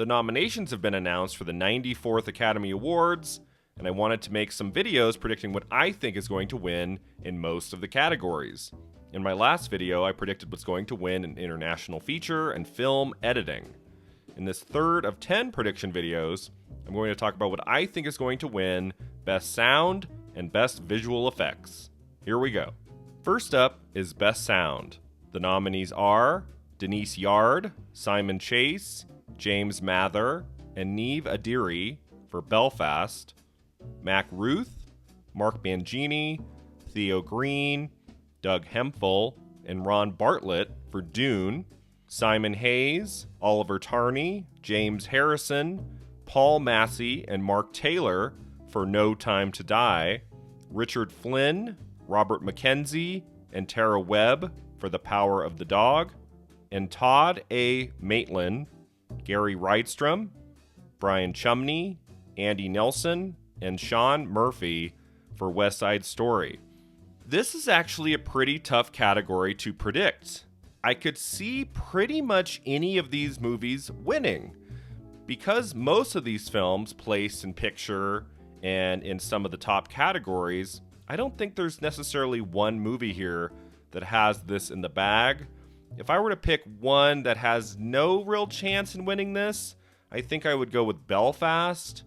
The nominations have been announced for the 94th Academy Awards, and I wanted to make some videos predicting what I think is going to win in most of the categories. In my last video, I predicted what's going to win in international feature and film editing. In this third of 10 prediction videos, I'm going to talk about what I think is going to win Best Sound and Best Visual Effects. Here we go. First up is Best Sound. The nominees are Denise Yard, Simon Chase, James Mather, and Neve Adiri for Belfast, Mac Ruth, Mark Mangini, Theo Green, Doug Hemphill, and Ron Bartlett for Dune, Simon Hayes, Oliver Tarney, James Harrison, Paul Massey, and Mark Taylor for No Time to Die, Richard Flynn, Robert McKenzie, and Tara Webb for The Power of the Dog, and Todd A. Maitland, Gary Rydstrom, Brian Chumney, Andy Nelson, and Sean Murphy for West Side Story. This is actually a pretty tough category to predict. I could see pretty much any of these movies winning. Because most of these films place in picture and in some of the top categories, I don't think there's necessarily one movie here that has this in the bag. If I were to pick one that has no real chance in winning this, I think I would go with Belfast.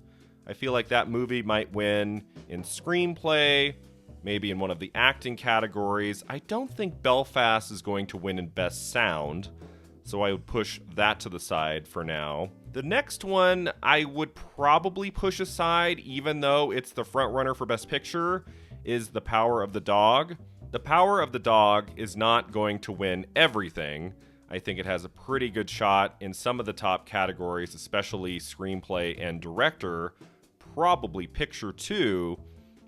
I feel like that movie might win in screenplay, maybe in one of the acting categories. I don't think Belfast is going to win in Best Sound, so I would push that to the side for now. The next one I would probably push aside, even though it's the front runner for Best Picture, is The Power of the Dog. The Power of the Dog is not going to win everything. I think it has a pretty good shot in some of the top categories, especially screenplay and director, probably picture too.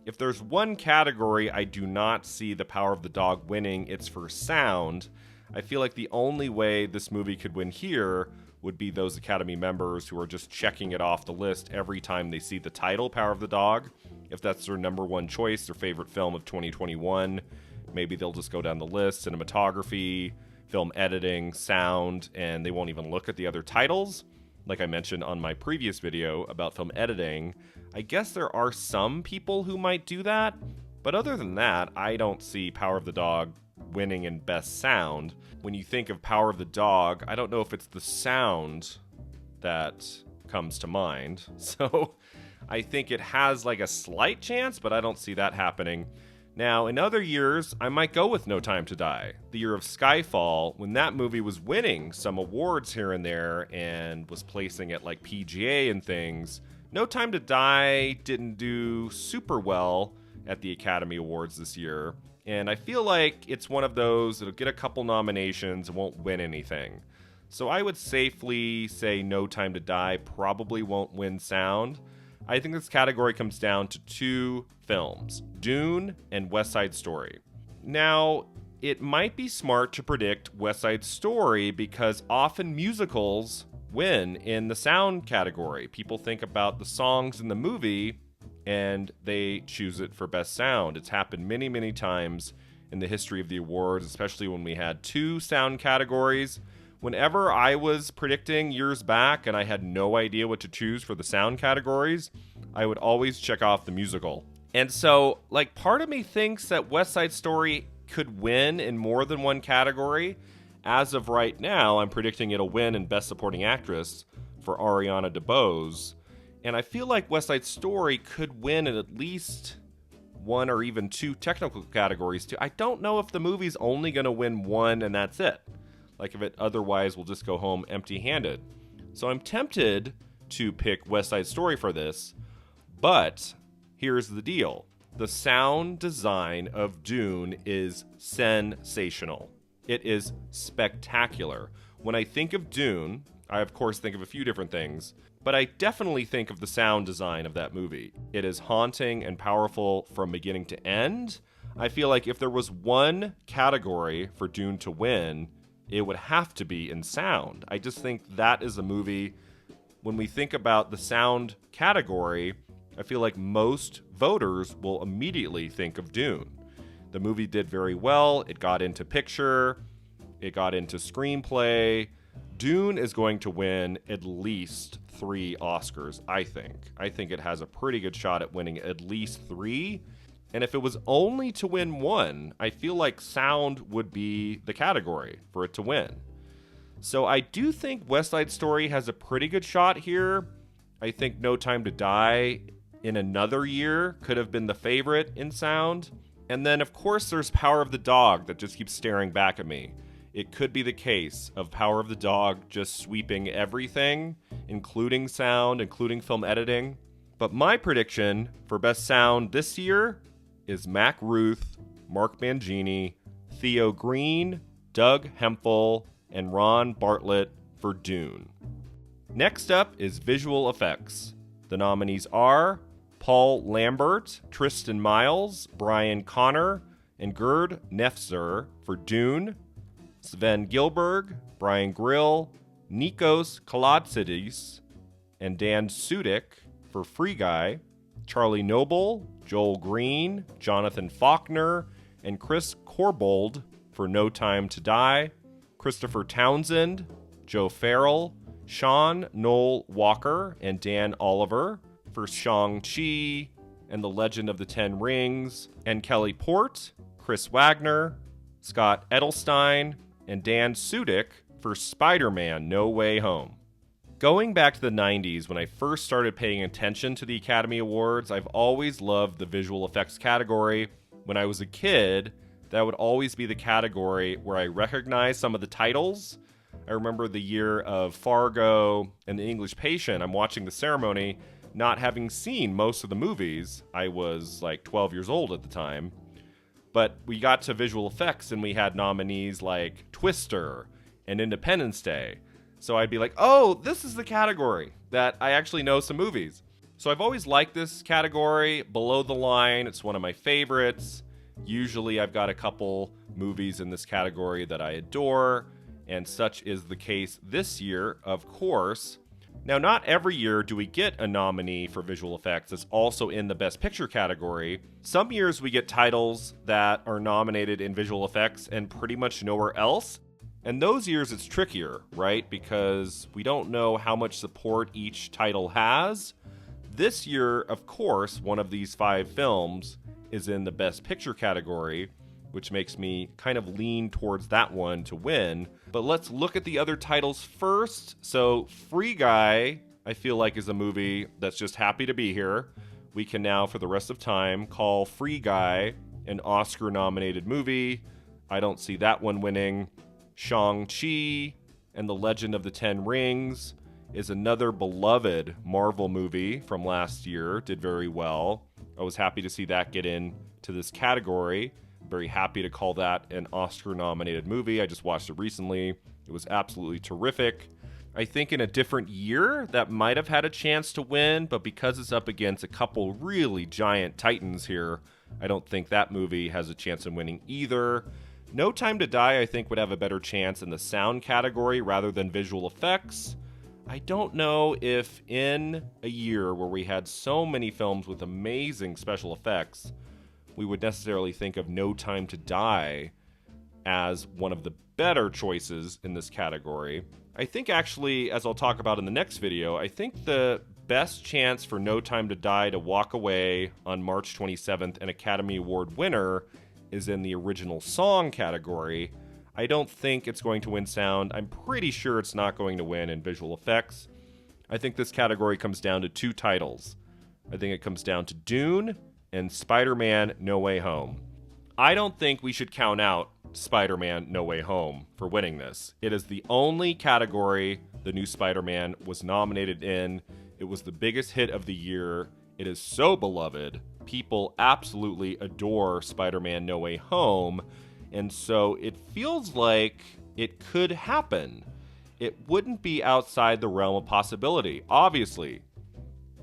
If there's one category I do not see The Power of the Dog winning, it's for sound. I feel like the only way this movie could win here would be those Academy members who are just checking it off the list every time they see the title, Power of the Dog. If that's their number one choice, their favorite film of 2021, maybe they'll just go down the list, cinematography, film editing, sound, and they won't even look at the other titles. Like I mentioned on my previous video about film editing, I guess there are some people who might do that, but other than that, I don't see Power of the Dog winning in Best Sound. When you think of Power of the Dog, I don't know if it's the sound that comes to mind. So I think it has like a slight chance, but I don't see that happening. Now, in other years, I might go with No Time to Die. The year of Skyfall, when that movie was winning some awards here and there and was placing at like PGA and things, No Time to Die didn't do super well at the Academy Awards this year. And I feel like it's one of those that'll get a couple nominations and won't win anything. So I would safely say No Time to Die probably won't win sound. I think this category comes down to two films, Dune and West Side Story. Now, it might be smart to predict West Side Story because often musicals win in the sound category. People think about the songs in the movie and they choose it for Best Sound. It's happened many, many times in the history of the awards, especially when we had two sound categories. Whenever I was predicting years back and I had no idea what to choose for the sound categories, I would always check off the musical. And so, like, part of me thinks that West Side Story could win in more than one category. As of right now, I'm predicting it'll win in Best Supporting Actress for Ariana DeBose. And I feel like West Side Story could win in at least one or even two technical categories too. I don't know if the movie's only going to win one and that's it. Like if it otherwise will just go home empty-handed. So I'm tempted to pick West Side Story for this, but here's the deal. The sound design of Dune is sensational. It is spectacular. When I think of Dune, I of course think of a few different things, but I definitely think of the sound design of that movie. It is haunting and powerful from beginning to end. I feel like if there was one category for Dune to win, it would have to be in sound. I just think that is a movie, when we think about the sound category, I feel like most voters will immediately think of Dune. The movie did very well. It got into picture. It got into screenplay. Dune is going to win at least 3 Oscars, I think. I think it has a pretty good shot at winning at least 3. And if it was only to win 1, I feel like sound would be the category for it to win. So I do think West Side Story has a pretty good shot here. I think No Time to Die in another year could have been the favorite in sound. And then, of course, there's Power of the Dog that just keeps staring back at me. It could be the case of Power of the Dog just sweeping everything, including sound, including film editing. But my prediction for best sound this year is Mac Ruth, Mark Mangini, Theo Green, Doug Hemphill, and Ron Bartlett for Dune. Next up is visual effects. The nominees are Paul Lambert, Tristan Miles, Brian Connor, and Gerd Nefzer for Dune, Sven Gilberg, Brian Grill, Nikos Kalatzidis, and Dan Sudik for Free Guy, Charlie Noble, Joel Green, Jonathan Faulkner, and Chris Corbold for No Time to Die, Christopher Townsend, Joe Farrell, Sean Noel Walker, and Dan Oliver for Shang-Chi and the Legend of the Ten Rings, and Kelly Port, Chris Wagner, Scott Edelstein, and Dan Sudik for Spider-Man No Way Home. Going back to the 90s, when I first started paying attention to the Academy Awards, I've always loved the visual effects category. When I was a kid, that would always be the category where I recognized some of the titles. I remember the year of Fargo and The English Patient. I'm watching the ceremony, not having seen most of the movies. I was like 12 years old at the time. But we got to visual effects and we had nominees like Twister and Independence Day. So I'd be like, oh, this is the category that I actually know some movies. So I've always liked this category. Below the Line, it's one of my favorites. Usually I've got a couple movies in this category that I adore, and such is the case this year, of course. Now, not every year do we get a nominee for visual effects that's also in the Best Picture category. Some years we get titles that are nominated in visual effects and pretty much nowhere else. And those years it's trickier, right? Because we don't know how much support each title has. This year, of course, one of these 5 films is in the Best Picture category, which makes me kind of lean towards that one to win. But let's look at the other titles first. So Free Guy, I feel like, is a movie that's just happy to be here. We can now, for the rest of time, call Free Guy an Oscar-nominated movie. I don't see that one winning. Shang-Chi and the Legend of the Ten Rings is another beloved Marvel movie from last year. Did very well. I was happy to see that get into this category. Very happy to call that an Oscar-nominated movie. I just watched it recently. It was absolutely terrific. I think in a different year, that might have had a chance to win, but because it's up against a couple really giant titans here, I don't think that movie has a chance in winning either. No Time to Die, I think, would have a better chance in the sound category rather than visual effects. I don't know if in a year where we had so many films with amazing special effects, we would necessarily think of No Time to Die as one of the better choices in this category. I think actually, as I'll talk about in the next video, I think the best chance for No Time to Die to walk away on March 27th an Academy Award winner is in the original song category. I don't think it's going to win sound. I'm pretty sure it's not going to win in visual effects. I think this category comes down to 2 titles. I think it comes down to Dune and Spider-Man No Way Home. I don't think we should count out Spider-Man No Way Home for winning this. It is the only category the new Spider-Man was nominated in. It was the biggest hit of the year. It is so beloved. People absolutely adore Spider-Man No Way Home. And so it feels like it could happen. It wouldn't be outside the realm of possibility. Obviously,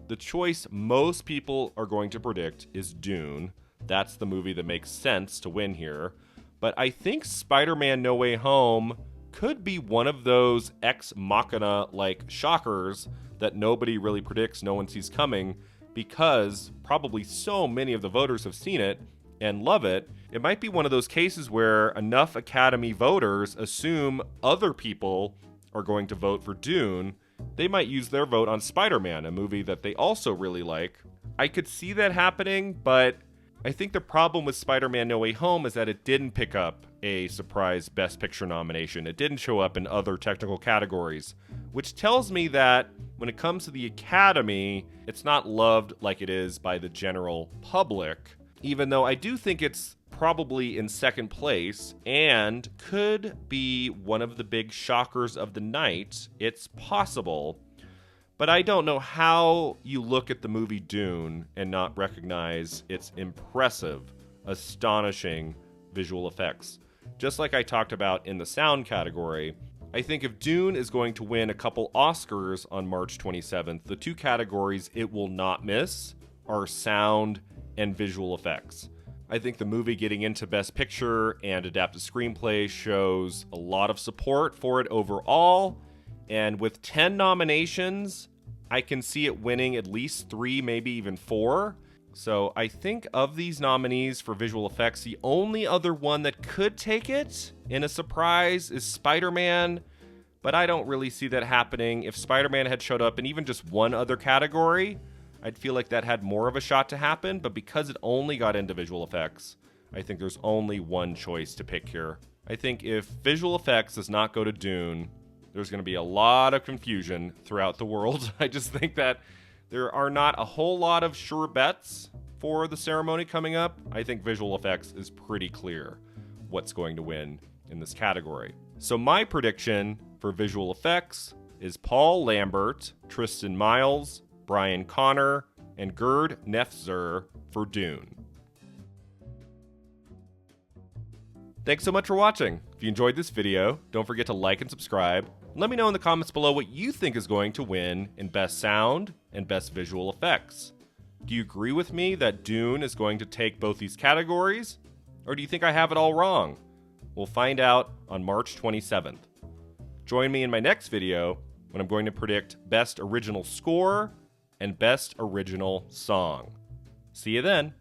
the choice most people are going to predict is Dune. That's the movie that makes sense to win here. But I think Spider-Man No Way Home could be one of those ex machina-like shockers that nobody really predicts, no one sees coming, because probably so many of the voters have seen it and love it. It might be one of those cases where enough Academy voters assume other people are going to vote for Dune, they might use their vote on Spider-Man, a movie that they also really like. I could see that happening, but I think the problem with Spider-Man No Way Home is that it didn't pick up a surprise Best Picture nomination. It didn't show up in other technical categories, which tells me that when it comes to the Academy, it's not loved like it is by the general public, even though I do think it's probably in second place and could be one of the big shockers of the night. It's possible. But I don't know how you look at the movie Dune and not recognize its impressive, astonishing visual effects. Just like I talked about in the sound category, I think if Dune is going to win a couple Oscars on March 27th, the two categories it will not miss are sound and visual effects. I think the movie getting into Best Picture and Adapted Screenplay shows a lot of support for it overall, and with 10 nominations, I can see it winning at least 3, maybe even 4. So I think of these nominees for visual effects, the only other one that could take it in a surprise is Spider-Man, but I don't really see that happening. If Spider-Man had showed up in even just one other category, I'd feel like that had more of a shot to happen, but because it only got into visual effects, I think there's only one choice to pick here. I think if visual effects does not go to Dune, there's going to be a lot of confusion throughout the world. I just think that there are not a whole lot of sure bets for the ceremony coming up. I think visual effects is pretty clear what's going to win in this category. So my prediction for visual effects is Paul Lambert, Tristan Miles, Brian Connor, and Gerd Nefzer for Dune. Thanks so much for watching. If you enjoyed this video, don't forget to like and subscribe. Let me know in the comments below what you think is going to win in Best Sound and Best Visual Effects. Do you agree with me that Dune is going to take both these categories? Or do you think I have it all wrong? We'll find out on March 27th. Join me in my next video when I'm going to predict Best Original Score and Best Original Song. See you then.